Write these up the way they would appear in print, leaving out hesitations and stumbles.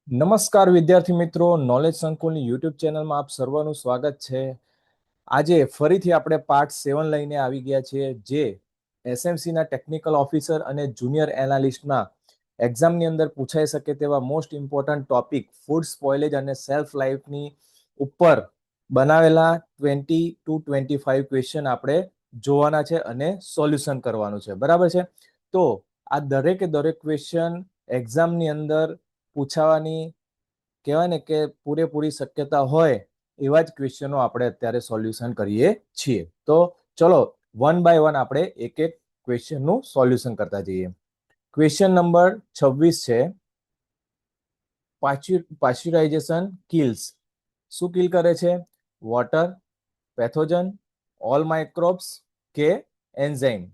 નમસ્કાર વિદ્યાર્થી મિત્રો, નોલેજ સંકુલની યુટ્યુબ ચેનલમાં આપ સર્વનું સ્વાગત છે. આજે ફરીથી આપણે પાર્ટ 7 લઈને આવી ગયા છીએ, જે એસએમસીના ટેકનિકલ ઓફિસર અને જુનિયર એનાલિસ્ટના એક્ઝામની અંદર પૂછાઈ શકે તેવા મોસ્ટ ઇમ્પોર્ટન્ટ ટોપિક ફૂડ સ્પોઇલેજ અને સેલ્ફ લાઈફની ઉપર બનાવેલા 20 to 25 ક્વેશ્ચન આપણે જોવાના છે અને સોલ્યુશન કરવાનું છે. બરાબર છે? તો આ દરેકે દરેક ક્વેશ્ચન એક્ઝામની અંદર પૂછાવાની કહેવાય ને કે પૂરેપૂરી શક્યતા હોય એવા જ ક્વેશ્ચનો આપણે અત્યારે સોલ્યુશન કરીએ છીએ. તો ચલો વન બાય વન આપણે એક એક ક્વેશ્ચનનું સોલ્યુશન કરતા જઈએ. ક્વેશ્ચન નંબર 26 છે, પાશ્ચરાઇઝેશન કિલ્સ. શું કિલ કરે છે? વોટર, પેથોજન, ઓલ માઇક્રોબ્સ કે એન્ઝાઇમ?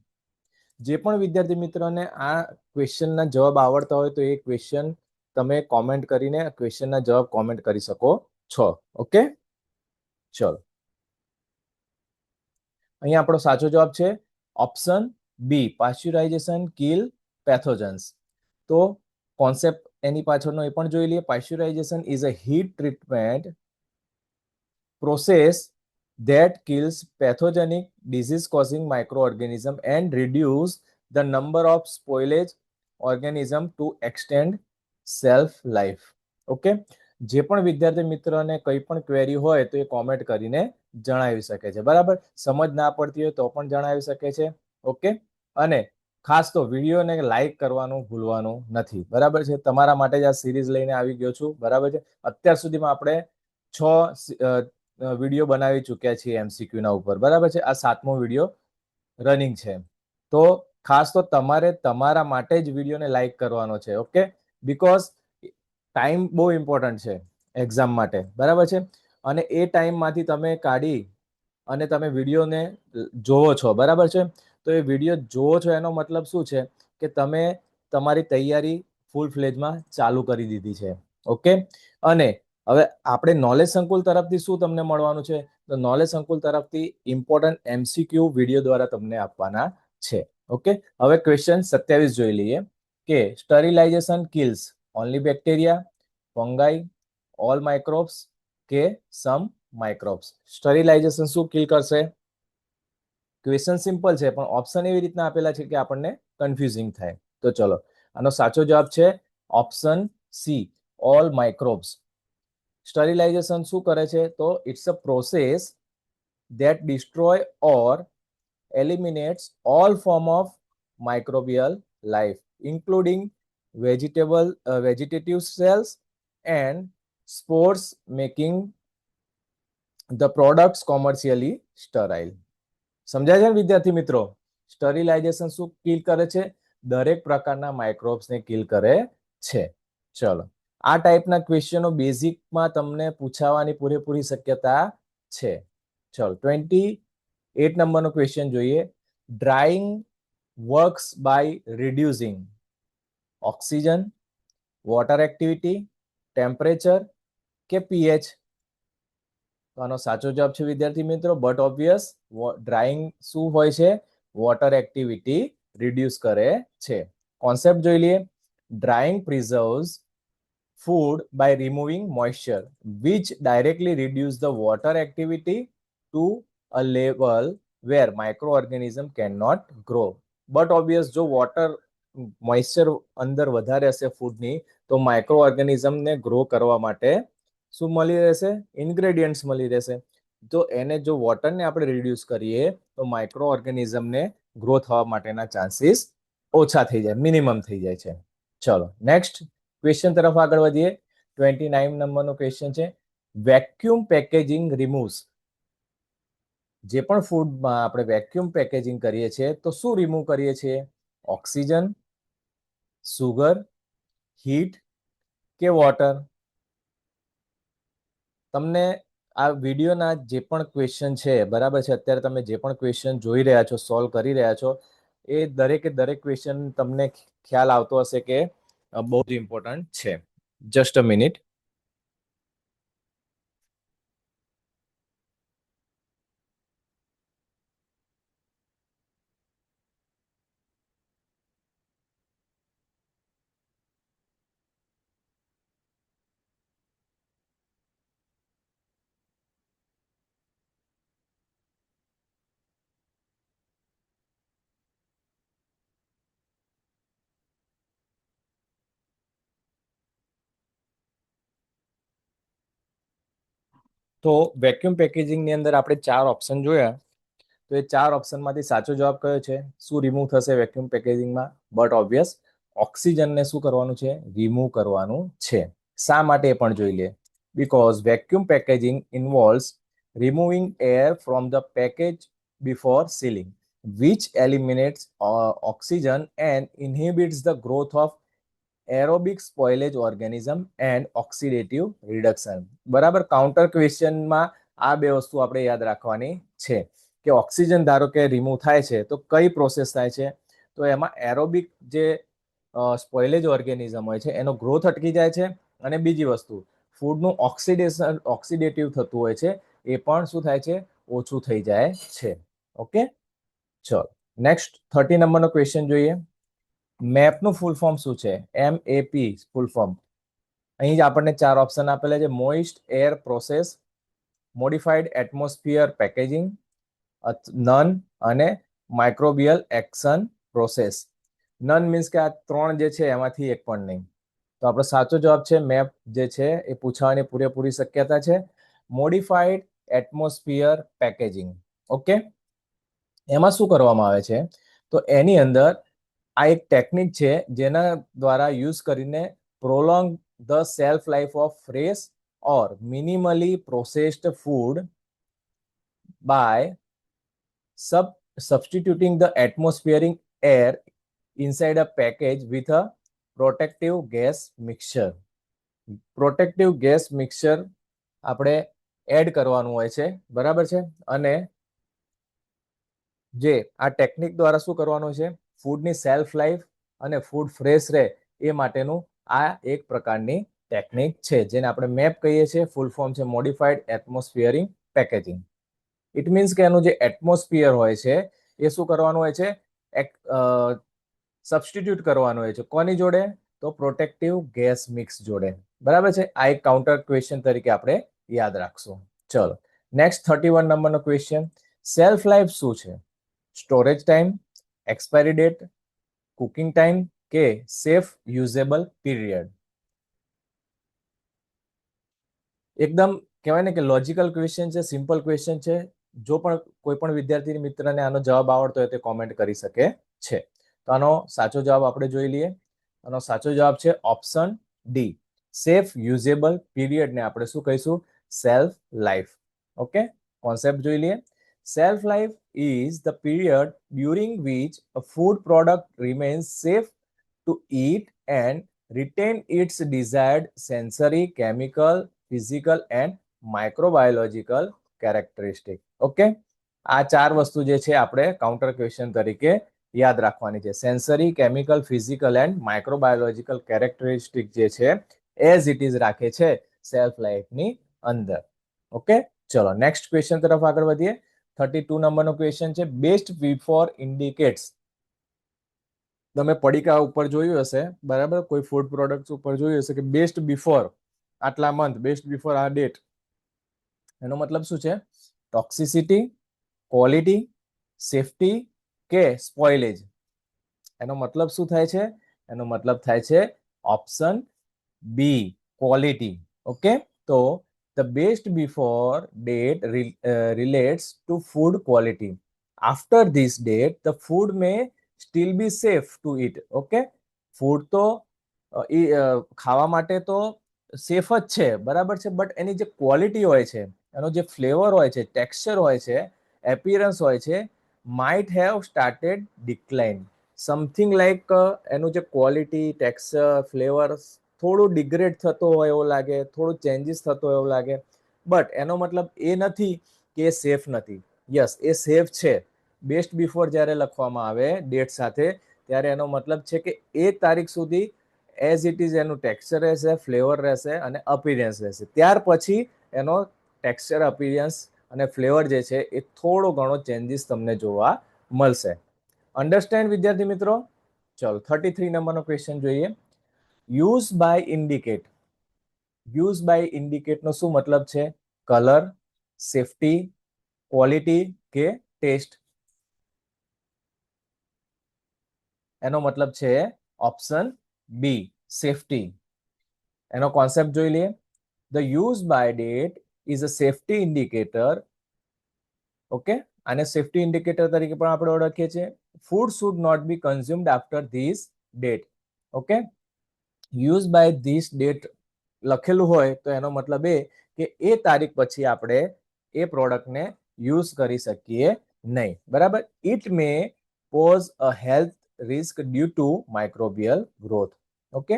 જે પણ વિદ્યાર્થી મિત્રોને આ ક્વેશ્ચનના જવાબ આવડતા હોય તો એ ક્વેશ્ચન તમે કોમેન્ટ કરીને ક્વેશ્ચનના જવાબ કોમેન્ટ કરી શકો છો. ઓકે, ચલો અહીંયા આપણો સાચો જવાબ છે ઓપ્શન બી, પાશ્ચરાઇઝેશન કિલ પેથોજન્સ. તો કોન્સેપ્ટ એની પાછળનો એ પણ જોઈ લઈએ. Pasteurisation is a heat treatment process that kills pathogenic disease causing microorganism and reduce the number of spoilage organism to extend shelf life. Okay, જે પણ વિદ્યાર્થી મિત્રોને કંઈ પણ ક્વેરી હોય તો એ કોમેન્ટ કરીને જણાવી શકે છે. બરાબર, સમજ ના પડતી હોય તો પણ જણાવી શકે છે. ઓકે, અને ખાસ તો વિડીયોને લાઈક કરવાનું ભૂલવાનું નથી. બરાબર છે? તમારા માટે જ આ સિરીઝ લઈને આવી ગયો છું. બરાબર છે? અત્યાર સુધીમાં આપણે 6 વિડીયો બનાવી ચૂક્યા છીએ એમસીક્યુના ઉપર. બરાબર છે? આ 7મો વિડીયો રનિંગ છે. તો ખાસ તો તમારે તમારા માટે જ વિડીયોને લાઈક કરવાનો છે. ઓકે, બીકોઝ ટાઈમ બહુ ઇમ્પોર્ટન્ટ છે એક્ઝામ માટે. બરાબર છે? અને એ ટાઈમમાંથી તમે કાઢી અને તમે વિડીયોને જોવો છો. બરાબર છે? તો એ વિડીયો જોવો છો એનો મતલબ શું છે કે તમે તમારી તૈયારી ફૂલ ફ્લેજમાં ચાલુ કરી દીધી છે. ઓકે, અને હવે આપણે નોલેજ સંકુલ તરફથી શું તમને મળવાનું છે? તો નોલેજ સંકુલ તરફથી ઇમ્પોર્ટન્ટ એમસીક્યુ વિડીયો દ્વારા તમને આપવાના છે. ઓકે, હવે ક્વેશ્ચન 27 જોઈ લઈએ કે sterilisation kills only bacteria, fungi, all microbes કે સમ માઇક્રોબ્સ? સ્ટરીલાઇઝેશન શું કિલ કરશે? ક્વેશ્ચન સિમ્પલ છે પણ ઓપ્શન એવી રીતના આપેલા છે કે આપણને કન્ફ્યુઝિંગ થાય. તો ચલો, આનો સાચો જવાબ છે option C, all microbes. Sterilization શું કરે છે? તો it's a process that destroy or eliminates all form of microbial life including vegetative cells and spores, making the products commercially sterile. સમજાય છે વિદ્યાર્થી મિત્રો? સ્ટરીલાઇઝેશન શું કિલ કરે છે? દરેક પ્રકારના માઇક્રોબ્સને કિલ કરે છે. ચલો, આ ટાઈપના ક્વેશ્ચનો બેઝિકમાં તમને પૂછાવાની પૂરેપૂરી શક્યતા છે. ચલો, 28 નંબરનો ક્વેશ્ચન જોઈએ. Drying works by reducing oxygen, water activity, temperature કે પીએચ? તો આનો સાચો જવાબ છે વિદ્યાર્થી મિત્રો બટ ઓબ્વિયસ, ડ્રાઇંગ શું હોય છે? વોટર એક્ટિવિટી રિડ્યુસ કરે છે. કોન્સેપ્ટ જોઈ લઈએ. Drying preserves food by removing moisture, which directly reduce the water activity to a level where microorganism cannot grow. But obvious, જો વોટર મોઇસ્ચર અંદર વધારે હશે ફૂડની તો માઇક્રો ઓર્ગેનિઝમને ગ્રો કરવા માટે શું મળી રહેશે? ઇન્ગ્રેડિયન્ટ્સ મળી રહેશે. તો એને જો વોટરને આપણે રિડ્યુસ કરીએ તો માઇક્રો ઓર્ગેનિઝમને ગ્રો થવા માટેના ચાન્સીસ ઓછા થઈ જાય, મિનિમમ થઈ જાય છે. ચલો નેક્સ્ટ ક્વેશ્ચન તરફ આગળ વધીએ. 29 નંબરનો ક્વેશ્ચન છે, વેક્યુમ પેકેજિંગ રિમૂવ્સ. જે પણ ફૂડમાં આપણે વેક્યુમ પેકેજિંગ કરીએ છીએ તો શું રિમૂવ કરીએ છીએ? ઓક્સિજન, સુગર, હીટ કે વોટર? તમને આ વિડીયોના જે પણ ક્વેશ્ચન છે, બરાબર છે, અત્યારે તમે જે પણ ક્વેશ્ચન જોઈ રહ્યા છો, સોલ્વ કરી રહ્યા છો, એ દરેકે દરેક ક્વેશ્ચન તમને ખ્યાલ આવતો હશે કે બહુ જ ઇમ્પોર્ટન્ટ છે. Just a minute. તો વેક્યુમ પેકેજિંગની અંદર આપણે 4 ઓપ્શન જોયા. તો એ 4 ઓપ્શનમાંથી સાચો જવાબ કયો છે? શું રિમૂવ થશે વેક્યુમ પેકેજિંગમાં? બટ ઓબ્વિયસ ઓક્સિજનને શું કરવાનું છે? રિમૂવ કરવાનું છે. શા માટે એ પણ જોઈ લે. Because vacuum packaging involves removing air from the package before sealing, which eliminates oxygen and inhibits the growth of aerobic spoilage organism and oxidative reduction. બરાબર, કાઉન્ટર ક્વેશ્ચનમાં આ બે વસ્તુ આપણે યાદ રાખવાની છે કે ઓક્સિજન ધારો કે રિમૂવ થાય છે તો કઈ પ્રોસેસ થાય છે? તો એમાં એરોબિક જે સ્પોઇલેજ ઓર્ગેનિઝમ હોય છે એનો ગ્રોથ અટકી જાય છે, અને બીજી વસ્તુ ફૂડનું ઓક્સિડેટિવ થતું હોય છે એ પણ શું થાય છે? ઓછું થઈ જાય છે. ઓકે, ચલો નેક્સ્ટ 30 નંબરનો ક્વેશ્ચન જોઈએ. મેપનું ફૂલ ફોર્મ શું છે? MAP full form. અહીં જ આપણને 4 ઓપ્શન આપેલા છે: moist air process, modified atmosphere packaging, none અને microbial action process. None means કે આ 3 જે છે એમાંથી એક પણ નહીં. તો આપણો સાચો જવાબ છે મેપ જે છે એ પૂછવાની પૂરેપૂરી શક્યતા છે. Modified atmosphere packaging. ઓકે, એમાં શું કરવામાં આવે છે? તો એની અંદર આ એક ટેકનિક છે જેના દ્વારા યુઝ કરીને prolong the shelf life of fresh or minimally processed food by substituting the atmospheric air inside a package with a protective gas mixture. Protective gas mixture આપણે એડ કરવાનું હોય છે, બરાબર છે. અને જે આ ટેકનિક દ્વારા શું કરવાનું છે? ફૂડની સેલ્ફ લાઈફ અને ફૂડ ફ્રેશ રહે એ માટેનું આ એક પ્રકારની ટેકનિક છે જેને આપણે મેપ કહીએ છીએ. ફૂલ ફોર્મ છે modified atmospheric packaging. It means કે એનું જે એટમોસ્ફિયર હોય છે એ શું કરવાનું હોય છે? સબસ્ટિટ્યુટ કરવાનું હોય છે. કોની જોડે? તો પ્રોટેક્ટિવ ગેસ મિક્સ જોડે. બરાબર છે. આ એક કાઉન્ટર ક્વેશ્ચન તરીકે આપણે યાદ રાખશું. ચલો નેક્સ્ટ 31 નંબરનો ક્વેશ્ચન. સેલ્ફ લાઈફ શું છે? Storage time, expiry date, cooking time કે સેફ યુઝેબલ પીરિયડ? એકદમ કહેવાય ને કે લોજિકલ ક્વેશ્ચન છે, સિમ્પલ ક્વેશ્ચન છે. જો પણ કોઈ પણ વિદ્યાર્થી મિત્રને આનો જવાબ આવડતો હોય તે કોમેન્ટ કરી શકે છે. તો આનો સાચો જવાબ આપણે જોઈ લઈએ. આનો સાચો જવાબ છે ઓપ્શન ડી, સેફ યુઝેબલ પીરિયડને આપણે શું કહીશું? Self life. ઓકે, કોન્સેપ્ટ જોઈ લઈએ. Self life is the period during which a food product remains safe to eat and retain its desired sensory, chemical, physical and microbiological characteristic. Okay, આ 4 વસ્તુ જે છે આપણે કાઉન્ટર ક્વેશ્ચન તરીકે યાદ રાખવાની છે. Sensory, chemical, physical and microbiological characteristic જે છે એઝ ઇટ ઇઝ રાખે છે સેલ્ફ લાઈફની અંદર. ઓકે, ચલો નેક્સ્ટ ક્વેશ્ચન તરફ આગળ વધીએ. 32 નંબરનો ક્વેશ્ચન છે બેસ્ટ બિફોર ઇન્ડિકેટ્સ. તમે પડીકા ઉપર જોયું હશે, બરાબર, કોઈ ફૂડ પ્રોડક્ટ ઉપર જોયું હશે કે બેસ્ટ બિફોર આટલા મંથ, બેસ્ટ બિફોર આ ડેટ. એનો મતલબ શું છે? ટોક્સિસિટી, ક્વોલિટી, સેફટી કે સ્પોઇલેજ? એનો મતલબ શું થાય છે? એનો મતલબ થાય છે ઓપ્શન બી, ક્વોલિટી. ઓકે, તો the best before date relates to food quality. After this date, the food may still be safe to eat. Okay, food તો ખાવા માટે તો સેફ જ છે, બરાબર છે. બટ એની જે ક્વોલિટી હોય છે, એનો જે ફ્લેવર હોય છે, ટેક્સચર હોય છે, એપિયરન્સ હોય છે, might have started decline. Something like એનું જે ક્વોલિટી, ટેક્સચર, ફ્લેવર થોડું ડિગ્રેડ થતો હોય એવું લાગે, થોડું ચેન્જીસ થતો હોય એવું લાગે. બટ એનો મતલબ એ નથી કે એ સેફ નથી. યસ, એ સેફ છે. બેસ્ટ બિફોર જ્યારે લખવામાં આવે ડેટ સાથે, ત્યારે એનો મતલબ છે કે એ તારીખ સુધી એઝ ઇટ ઇઝ એનું ટેક્સચર રહેશે, ફ્લેવર રહેશે અને અપિયરન્સ રહેશે. ત્યાર પછી એનો ટેક્સચર, અપિયરન્સ અને ફ્લેવર જે છે એ થોડો ઘણો ચેન્જીસ તમને જોવા મળશે. અન્ડરસ્ટેન્ડ વિદ્યાર્થી મિત્રો? ચલો 33 નંબરનો ક્વેશ્ચન જોઈએ. Use by indicate. Use by ઇન્ડિકેટનો શું મતલબ છે? કલર, સેફટી, ક્વોલિટી કે ટેસ્ટ? એનો મતલબ છે ઓપ્શન બી, સેફટી. એનો કોન્સેપ્ટ જોઈ લઈએ. The use by date is a safety indicator. Okay, આને સેફ્ટી ઇન્ડિકેટર તરીકે પણ આપણે ઓળખીએ છીએ. Food should not be consumed after this date. Okay, use by this date લખેલું હોય તો એનો મતલબ એ કે એ તારીખ પછી આપણે એ પ્રોડક્ટને યુઝ કરી શકીએ નહીં. બરાબર. It may pose a health risk due to microbial growth. Okay,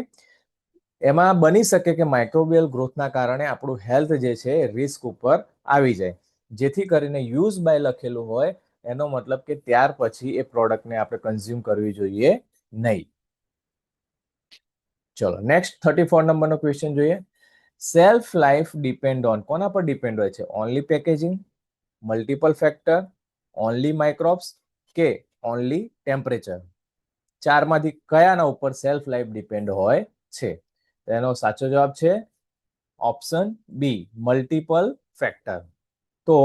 એમાં બની શકે કે માઇક્રોબિયલ ગ્રોથના કારણે આપણું હેલ્થ જે છે એ રિસ્ક ઉપર આવી જાય. જેથી કરીને યુઝ બાય લખેલું હોય એનો મતલબ કે ત્યાર પછી એ પ્રોડક્ટને આપણે કન્ઝ્યુમ કરવી જોઈએ નહીં. ચલો નેક્સ્ટ 34 નંબરનો ક્વેશ્ચન જોઈએ. સેલ્ફ લાઈફ ડિપેન્ડ ઓન, કોના પર ડિપેન્ડ હોય છે? Only packaging, multiple factor, only microbes કે ઓનલી ટેમ્પરેચર? ચારમાંથી કયાના ઉપર સેલ્ફ લાઈફ ડિપેન્ડ હોય છે? એનો સાચો જવાબ છે ઓપ્શન બી, મલ્ટિપલ ફેક્ટર. તો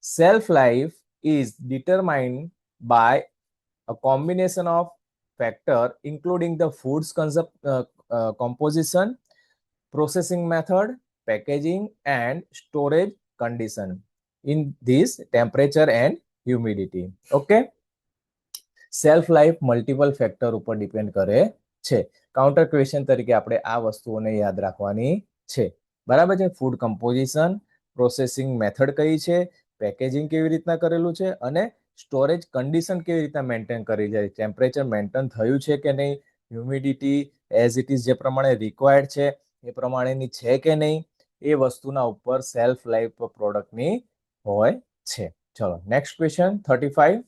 shelf life is determined by a combination of factor including the food's composition, processing method, packaging and storage condition in this temperature and humidity. Okay, self life multiple factor ઉપર depend કરે છે. Counter question તરીકે આપણે આ વસ્તુઓને યાદ રાખવાની છે. બરાબર છે. ફૂડ કમ્પોઝિશન, પ્રોસેસિંગ મેથડ કઈ છે, પેકેજિંગ કેવી રીતના કરેલું છે અને સ્ટોરેજ કન્ડિશન કેવી રીતના મેન્ટેન કરી જાય, ટેમ્પરેચર મેન્ટેન થયું છે કે નહીં, હ્યુમિડિટી એઝ ઇટ ઇઝ જે પ્રમાણે રિક્વાયર્ડ છે એ પ્રમાણેની છે કે નહીં, એ વસ્તુના ઉપર સેલ્ફ લાઈફ પ્રોડક્ટની હોય છે. ચલો next question 35.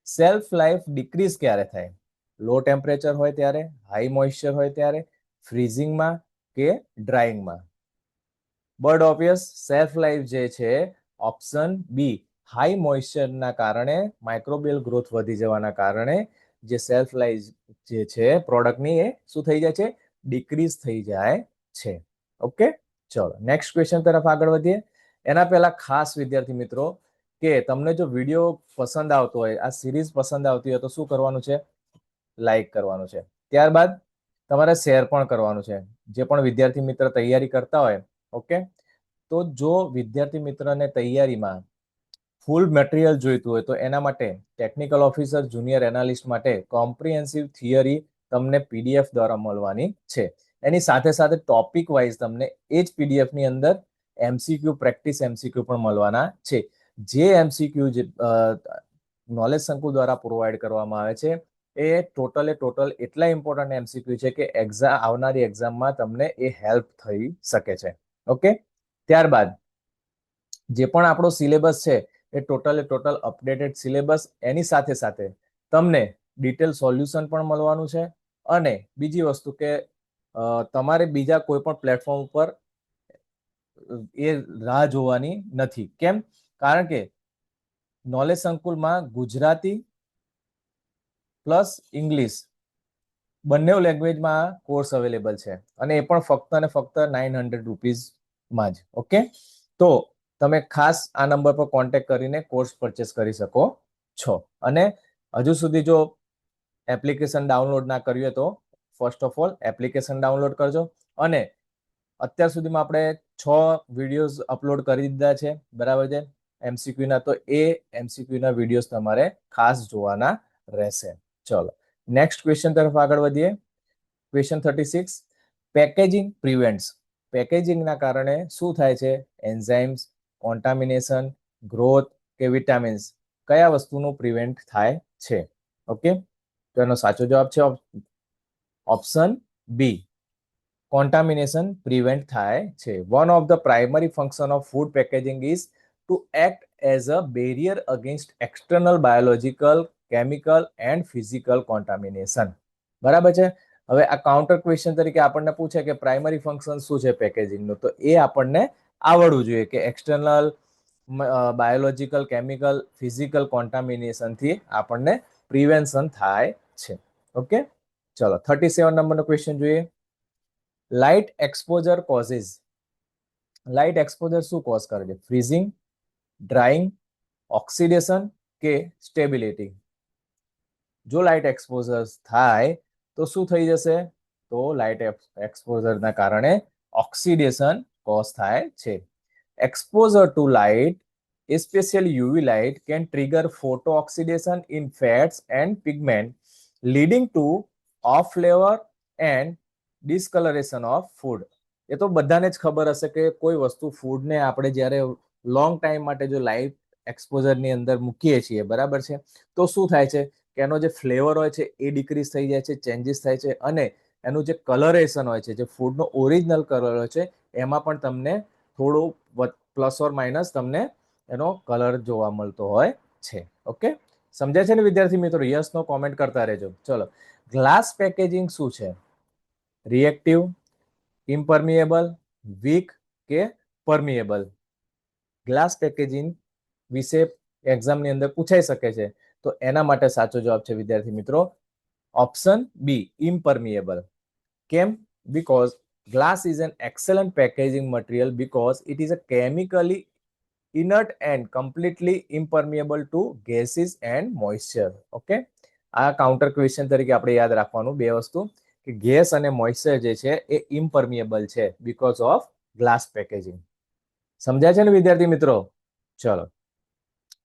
Self life decrease ક્યારે થાય? લો ટેમ્પરેચર હોય ત્યારે, હાઈ મોઇસ્ચર હોય ત્યારે, ફ્રીઝિંગમાં કે ડ્રાઈંગમાં? બર્ડ ઓબ્વિયસ, સેલ્ફ લાઈફ જે છે ઓપ્શન બી, હાઈ મોઇસ્ચરના કારણે માઇક્રોબિયલ ગ્રોથ વધી જવાના કારણે જે સેલ્ફ લાઈફ જે છે પ્રોડક્ટની એ શું થઈ જાય છે? ડિક્રીઝ થઈ જાય છે. ઓકે, ચલો નેક્સ્ટ ક્વેશ્ચન તરફ આગળ વધીએ. એના પહેલા ખાસ વિદ્યાર્થી મિત્રો કે તમને જો વિડીયો પસંદ આવતો હોય, આ સિરીઝ પસંદ આવતી હોય તો શું કરવાનું છે? લાઈક કરવાનું છે. ત્યારબાદ તમારે શેર પણ કરવાનું છે. જે પણ વિદ્યાર્થી મિત્ર તૈયારી કરતા હોય, ઓકે, તો જો વિદ્યાર્થી મિત્રને તૈયારીમાં ફૂલ મટીરિયલ જોઈતું હોય તો એના માટે ટેકનિકલ ઓફિસર જુનિયર એનાલિસ્ટ માટે કોમ્પ્રિહેન્સિવ થિયરી તમને પીડીએફ દ્વારા મળવાની છે. એની સાથે સાથે ટોપિક વાઇઝ તમને એ જ પીડીએફની અંદર એમસીક્યુ, પ્રેક્ટિસ એમસીક્યુ પણ મળવાના છે. જે એમસીક્યુ નોલેજ સંકુલ દ્વારા પ્રોવાઈડ કરવામાં આવે છે એ ટોટલ એટલા ઇમ્પોર્ટન્ટ એમસીક્યુ છે કે આવનારી એક્ઝામમાં તમને એ હેલ્પ થઈ શકે છે. ઓકે, ત્યારબાદ જે પણ આપણો સિલેબસ છે એ ટોટલ અપડેટેડ સિલેબસ, એની સાથે સાથે તમને ડિટેલ સોલ્યુશન પણ મળવાનું છે. અને બીજી વસ્તુ કે તમારે બીજા કોઈ પણ પ્લેટફોર્મ ઉપર એ રાહ જોવાની નથી. કેમ? કારણ કે નોલેજ સંકુલમાં ગુજરાતી પ્લસ ઇંગ્લિશ બંને લેંગ્વેજમાં કોર્સ અવેલેબલ છે અને એ પણ ફક્ત અને ફક્ત 900 રૂપીઝમાં જ. ઓકે, તો તમે ખાસ આ નંબર પર કોન્ટેક્ટ કરીને કોર્સ પરચેસ કરી શકો છો. અને હજુ સુધી જો એપ્લિકેશન ડાઉનલોડ ના કર્યું હોય તો first of all application download કરજો. અને અત્યાર સુધીમાં આપણે 6 વિડીયોઝ અપલોડ કરી દીધા છે. બરાબર છે, એમસીક્યુના. તો એ એમસીક્યુના વિડીયોઝ તમારે ખાસ જોવાના રહેશે. ચલો નેક્સ્ટ ક્વેશ્ચન તરફ આગળ વધીએ. ક્વેશ્ચન 36. પેકેજિંગ પ્રિવેન્ટ્સ, પેકેજિંગના કારણે શું થાય છે? એન્ઝાઇમ્સ, કોન્ટામિનેશન, ગ્રોથ કે વિટામિન્સ, કયા વસ્તુનું પ્રિવેન્ટ થાય છે? ઓકે, તો એનો સાચો જવાબ છે ઓપ્શન બી, કોન્ટામિનેશન પ્રિવેન્ટ થાય છે. One of the primary function of food packaging is to act as a barrier against external biological, chemical and physical contamination. બરાબર છે. હવે આ કાઉન્ટર ક્વેશ્ચન તરીકે આપણને પૂછે કે પ્રાઇમરી ફંક્શન શું છે પેકેજિંગનું, તો એ આપણને આવડવું જોઈએ કે એક્સટર્નલ બાયોલોજીકલ, કેમિકલ, ફિઝિકલ કોન્ટામિનેશનથી આપણને પ્રિવેન્શન થાય છે. ઓકે, ચલો 37 નંબરનો ક્વેશ્ચન જોઈએ. Light exposure causes, light exposure શું કોઝ કરે છે? ફ્રીઝિંગ, ડ્રાઇંગ, ઓક્સિડેશન કે સ્ટેબિલિટી? જો લાઇટ એક્સપોઝર થાય તો શું થઈ જશે? તો લાઇટ એક્સપોઝરના કારણે ઓક્સિડેશન કોઝ થાય છે. Exposure to light, especially UV light, can trigger photooxidation in fats and pigment, leading to off flavor and discoloration of food. એ તો બધાને જ ખબર હશે કે કોઈ વસ્તુ ફૂડને આપણે જ્યારે લોંગ ટાઈમ માટે જો લાઇટ એક્સપોઝરની અંદર મૂકીએ છીએ, બરાબર છે, તો શું થાય છે કે એનો જે ફ્લેવર હોય છે એ ડિક્રીઝ થઈ જાય છે, ચેન્જીસ થાય છે, અને એનું જે કલરેશન હોય છે, જે ફૂડનો ઓરિજિનલ કલર હોય છે, એમાં પણ તમને થોડું પ્લસ ઓર માઇનસ તમને એનો કલર જોવા મળતો હોય છે. ઓકે, સમજાય છે ને વિદ્યાર્થી મિત્રો? યસ નો કોમેન્ટ કરતા રહેજો. ચલો, ગ્લાસ પેકેજિંગ શું છે? રિએક્ટિવ, ઇમ્પર્મિએબલ, વીક કે પરમિએબલ? ગ્લાસ પેકેજિંગ વિશે એક્ઝામની અંદર પૂછાઈ શકે છે, તો એના માટે સાચો જવાબ છે વિદ્યાર્થી મિત્રો ઓપ્શન બી, ઇમ્પર્મિએબલ. કેમ? Because glass is an excellent packaging material because it is a chemically inert and completely impermeable to gases and moisture. Okay, આ કાઉન્ટર ક્વેશ્ચન તરીકે આપણે યાદ રાખવાનું બે વસ્તુ, કે ગેસ અને મોઇસ્ચર જે છે એ ઇમ્પર્મિએબલ છે બીકોઝ ઓફ ગ્લાસ પેકેજિંગ. સમજાય છે ને વિદ્યાર્થી મિત્રો? ચલો,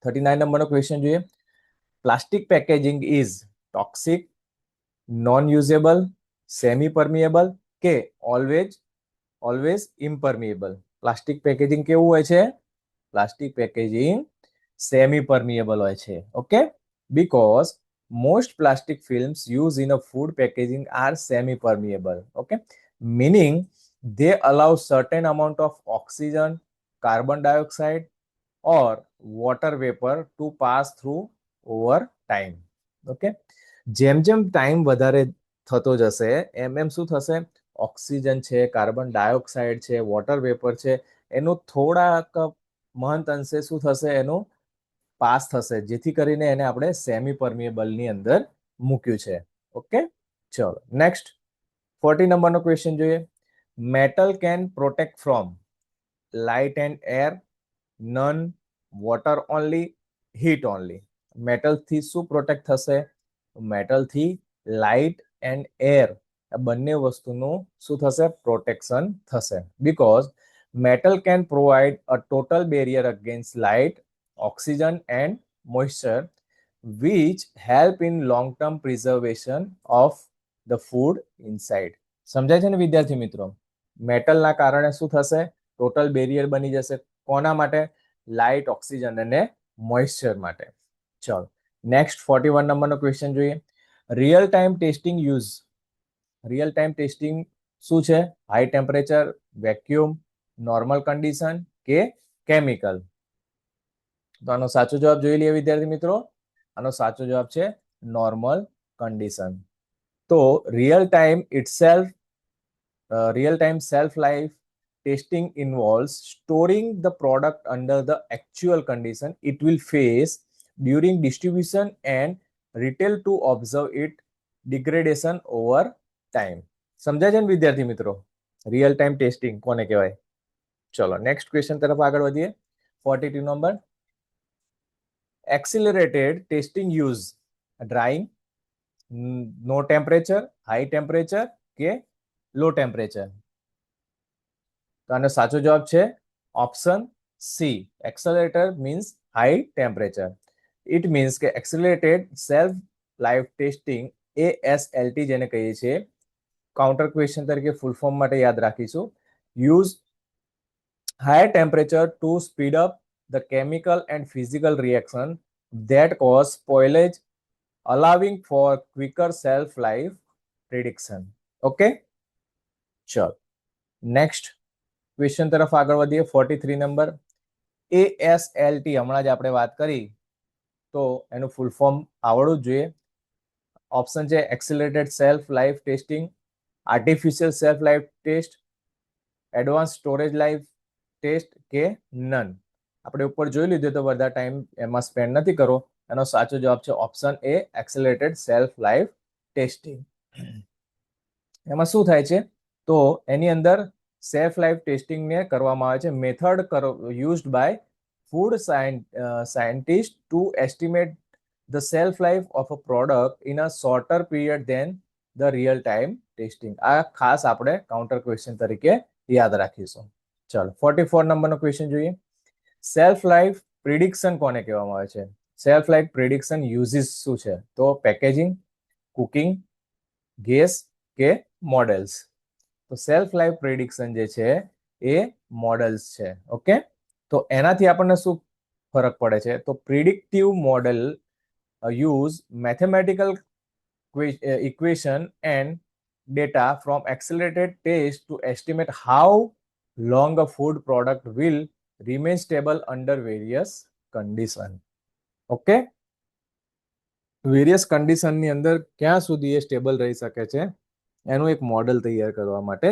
39 નંબરનો ક્વેશ્ચન જોઈએ. Plastic packaging is toxic, non usable, semi permeable કે ઓલવેઝ ઇમ્પર્મિએબલ? પ્લાસ્ટિક પેકેજિંગ કેવું હોય છે? પ્લાસ્ટિક પેકેજિંગ સેમી પરમિએબલ હોય છે. Okay, because most plastic films used in a food packaging are semi permeable. Okay, meaning they allow certain amount of oxygen, carbon dioxide or water vapor to pass through over time. Okay, જેમ જેમ time વધારે થતો જશે એમ એમ શું થશે? Oxygen છે, carbon dioxide છે, water vapour છે, એનું થોડાક મહંત અંશે શું થશે? એનું પાસ થશે, જેથી કરીને એને આપણે સેમી પરમિએબલની અંદર મૂક્યું છે. ઓકે, ચલો નેક્સ્ટ 40 નંબરનો ક્વેશ્ચન જોઈએ. Metal can protect from light and air, none, water only, heat only? મેટલથી શું પ્રોટેક્ટ થશે? મેટલથી લાઇટ એન્ડ એર બંને વસ્તુનું શું થશે? પ્રોટેક્શન થશે. Because metal can provide a total barrier against light, oxygen and moisture, which help in long-term preservation of the food inside. સમજાય છે ને વિદ્યાર્થી મિત્રો? મેટલના કારણે શું થશે? ટોટલ બેરિયર બની જશે. કોના માટે? લાઇટ, ઓક્સિજન અને મોઇસ્ચર માટે. ચલો નેક્સ્ટ 41 નંબરનો ક્વેશ્ચન જોઈએ. Real time testing use. Real time testing શું છે? High temperature, vacuum, normal condition કે કેમિકલ? તો આનો સાચો જવાબ જોઈ લઈએ વિદ્યાર્થી મિત્રો. આનો સાચો જવાબ છે નોર્મલ કન્ડિશન. તો real time self life testing involves storing the product under the actual condition it will face during distribution and retail to observe it degradation over time. સમજાય છે ને વિદ્યાર્થી મિત્રો? રિયલ ટાઈમ ટેસ્ટિંગ કોને કહેવાય? ચલો next question તરફ આગળ વધીએ. 42 number. Accelerated testing use drying, no temperature, high temperature કે લો ટેમ્પરેચર? તો આનો સાચો જવાબ છે option C. Accelerator means high temperature. It means કે accelerated shelf life testing, ASLT જેને કહીએ છીએ, કાઉન્ટર ક્વેશ્ચન તરીકે ફૂલ ફોર્મ માટે યાદ રાખીશું. Use higher temperature to speed up the chemical and physical reaction that cause spoilage, allowing for quicker shelf life prediction. Okay, ચલો next question તરફ આગળ વધીએ. 43 નંબર. ASLT હમણાં જ આપણે વાત કરી, તો એનું ફૂલ ફોર્મ આવડવું જ જોઈએ. ઓપ્શન છે accelerated shelf life testing, artificial shelf life test, advance storage life test કે નન? આપણે ઉપર જોઈ લીધું તો બધા ટાઈમ એમાં સ્પેન્ડ નથી કરો. એનો સાચો જવાબ છે option A, accelerated shelf life testing. એમાં શું થાય છે? તો એની અંદર સેલ્ફ લાઈફ ટેસ્ટિંગને કરવામાં આવે છે. Method used by food scientist to estimate the shelf life of a product in a shorter period than the real time testing. આ ખાસ આપણે કાઉન્ટર ક્વેશ્ચન તરીકે યાદ રાખીશું. ચાલો 44 નંબરનો ક્વેશ્ચન જોઈએ. સેલ્ફ લાઈફ પ્રિડિક્શન કોને કહેવામાં આવે છે? સેલ્ફ લાઈફ પ્રિડિક્શન યુઝિસ શું છે? તો પેકેજિંગ, કુકિંગ, ગેસ કે મોડેલ્સ? તો સેલ્ફ લાઈફ પ્રિડિક્શન જે છે એ મોડેલ્સ છે. ઓકે, તો એનાથી આપણને શું ફરક પડે છે? તો predictive model use mathematical equation and data from accelerated test to estimate how long a food product will remain stable under various condition. Okay, various કન્ડિશનની અંદર ક્યાં સુધી એ સ્ટેબલ રહી શકે છે એનું એક મોડેલ તૈયાર કરવા માટે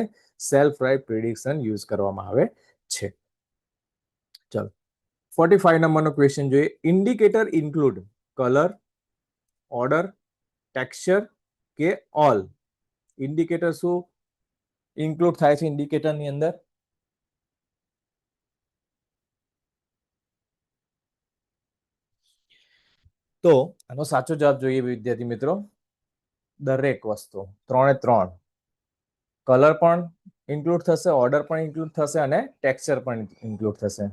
સેલ્ફ લાઈફ પ્રિડિક્શન યુઝ કરવામાં આવે છે. ચલો 45 નંબરનો ક્વેશ્ચન જોઈએ. Indicator include colour, order, texture કે ઓલ? ઇન્ડિકેટર શું ઇન્ક્લુડ થાય છે ઇન્ડિકેટરની અંદર? તો આનો સાચો જવાબ જોઈએ વિદ્યાર્થી મિત્રો, દરેક વસ્તુ, 3 કલર પણ ઇન્ક્લુડ થશે, ઓર્ડર પણ ઇન્ક્લુડ થશે અને ટેક્સચર પણ ઇન્ક્લુડ થશે.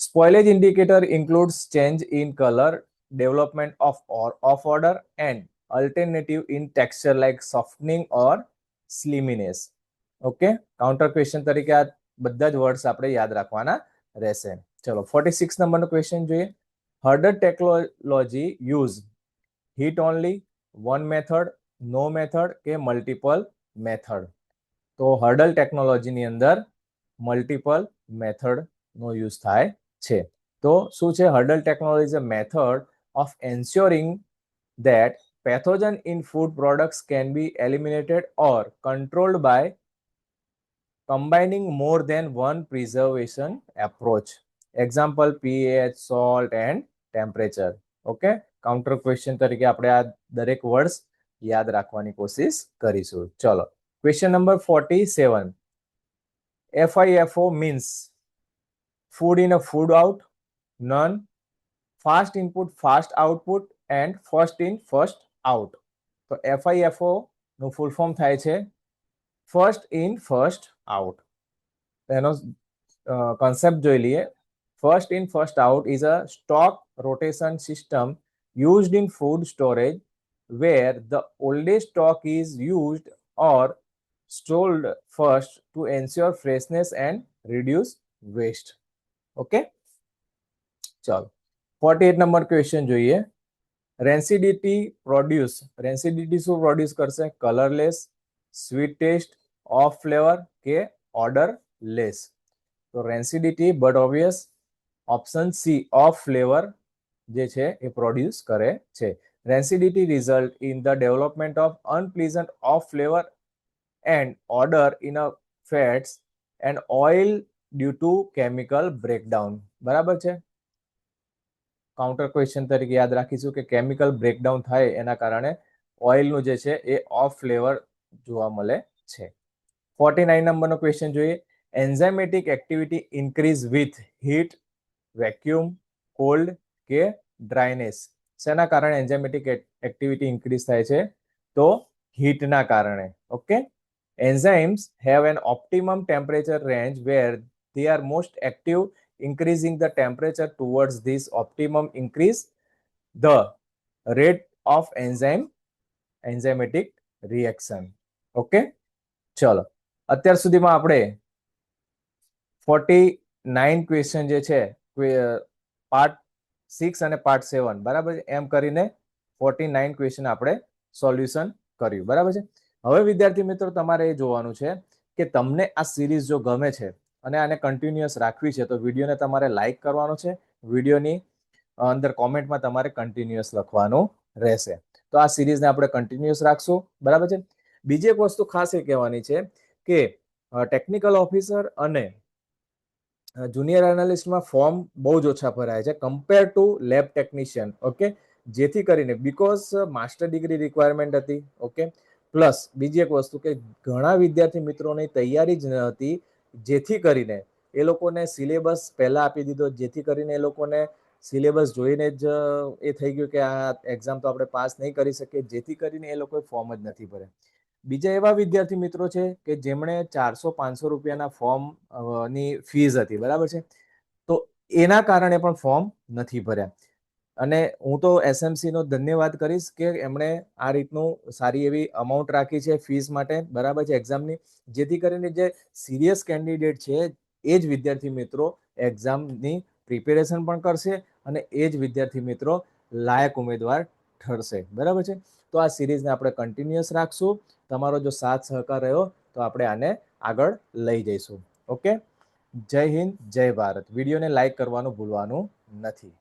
Spoilage indicator includes change in colour, development of order and alternative in texture like softening or sliminess. Okay, counter question તરીકે આ બધા જ વર્ડ્સ આપણે યાદ રાખવાના રહેશે. ચલો 46 નંબરનો ક્વેશ્ચન જોઈએ. Hurdle technology use heat only, one method, no method કે મલ્ટિપલ મેથડ? તો હર્ડલ ટેકનોલોજીની અંદર મલ્ટિપલ મેથડનો યુઝ થાય છે. તો શું છે? Hurdle technology is a method of ensuring that pathogen in food products can be eliminated or controlled by combining more than one preservation approach. Example pH, salt and temperature. Okay, counter question તરીકે આપણે આ દરેક words યાદ રાખવાની કોશિશ કરીશું. ચલો question number 47. FIFO means food in a food out, none, fast input fast output and first in first out. તો FIFO નું ફૂલ ફોર્મ થાય છે ફર્સ્ટ ઇન ફર્સ્ટ આઉટ. એનો કોન્સેપ્ટ જોઈ લઈએ. First in first out is a stock rotation system used in food storage where the oldest stock is used or stored first to ensure freshness and reduce waste. Okay, ચલો 48 number question જોઈએ. રેન્સિડિટી produce, રેન્સિડિટી શું produce કરશે? Colourless, sweet taste, off flavour કે odourless? તો rancidity but obvious option C off flavour જે છે એ produce કરે છે. Rancidity result in the development of unpleasant off flavour and odour in a fats and oil due to chemical breakdown. બરાબર છે, counter question તરીકે યાદ રાખીશું કે કેમિકલ બ્રેકડાઉન થાય એના કારણે ઓઇલનું જે છે એ ઓફ ફ્લેવર જોવા મળે છે. 49 નંબરનો ક્વેશ્ચન જોઈએ. Enzymatic activity increase with heat, vacuum, cold કે ડ્રાયનેસ? શેના કારણે એન્ઝાઇમેટિક એક્ટિવિટી ઇન્ક્રીઝ થાય છે? તો હીટના કારણે. Okay, enzymes have an optimum temperature range where they are most active. Increasing the temperature towards this optimum increase the rate of enzymatic reaction. Okay, ચલો અત્યાર સુધીમાં આપણે 49 ક્વેશ્ચન જે છે પાર્ટ 6 અને પાર્ટ 7 બરાબર છે એમ કરીને 49 ક્વેશ્ચન આપણે સોલ્યુશન કર્યું. બરાબર છે. હવે વિદ્યાર્થી મિત્રો તમારે એ જોવાનું છે કે તમને આ સિરીઝ જો ગમે છે અને આને કન્ટિન્યુઅસ રાખવી છે તો વિડીયોને તમારે લાઈક કરવાનો છે. વિડીયોની અંદર કોમેન્ટમાં તમારે કન્ટિન્યુઅસ લખવાનું રહેશે. તો આ સિરીઝને આપણે કન્ટિન્યુઅસ રાખશું. બરાબર છે. બીજી એક વસ્તુ ખાસ એ કહેવાની છે કે ટેકનિકલ ઓફિસર અને જુનિયર એનાલિસ્ટમાં ફોર્મ બહુ જ ઓછા ભરાય છે compare to lab technician. Okay, જેથી કરીને બીકોઝ માસ્ટર ડિગ્રી રિક્વાયરમેન્ટ હતી. ઓકે, પ્લસ બીજી એક વસ્તુ કે ઘણા વિદ્યાર્થી મિત્રોની તૈયારી જ ન હતી, જેથી કરીને એ લોકોને સિલેબસ પહેલા આપી દીધો, જેથી કરીને એ લોકોને સિલેબસ જોઈને જ એ થઈ ગયું કે આ એક્ઝામ તો આપણે પાસ નહીં કરી શકીએ, જેથી કરીને એ લોકોએ ફોર્મ જ નથી ભર્યા. બીજા એવા વિદ્યાર્થી મિત્રો છે કે જેમણે 400-500 રૂપિયાના ફોર્મ ની ફીસ હતી, બરાબર છે, તો એના કારણે પણ ફોર્મ નથી ભર્યા. અને હું તો એસએમસી નો ધન્યવાદ કરીશ કે એમણે આ રીતનું સારી એવી અમાઉન્ટ રાખી છે ફીસ માટે, બરાબર છે, એક્ઝામની, જેથી કરીને જે સિરિયસ કેન્ડિડેટ છે એ જ વિદ્યાર્થી મિત્રો એક્ઝામની પ્રિપેરેશન પણ કરશે અને એ જ વિદ્યાર્થી મિત્રો લાયક ઉમેદવાર ઠરશે, બરાબર છે. તો આ સિરીઝને આપણે કન્ટિન્યુઅસ રાખશું. તમારો જો સાથ સહકાર રહ્યો તો આપણે આને આગળ લઈ જઈશું. ઓકે, જય હિન્દ, જય ભારત. વિડીયોને લાઈક કરવાનું ભૂલવાનું નથી.